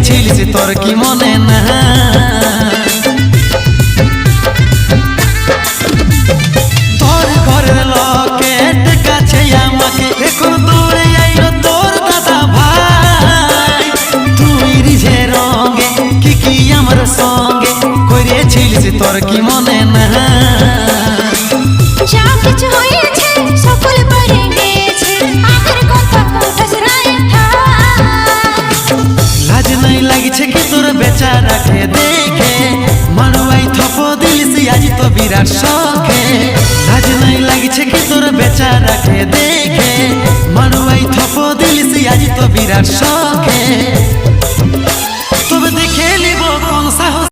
করেছিলিস তোর কি মনে না তোর ঘরের লোকে কাছে আমাকে এখন দৌড়ে আইল তোর দাদা ভাই তুই রিঝে রঙে কি আমার সঙ্গে করেছিলিস তোর কি মনে না যা কিছু হয়েছে সকল পারে গেছে আগের কথা কোথাস রায় লাজ নাই লাগছে কি তোর বেচারাকে দেখে মানুয়াই থপ দিলিস আজ তো বিরাট শখে লাজ নাই লাগছে কি তোর বেচারাকে দেখে মানুয়াই থপ দিলিস আজ তো বিরাট শখে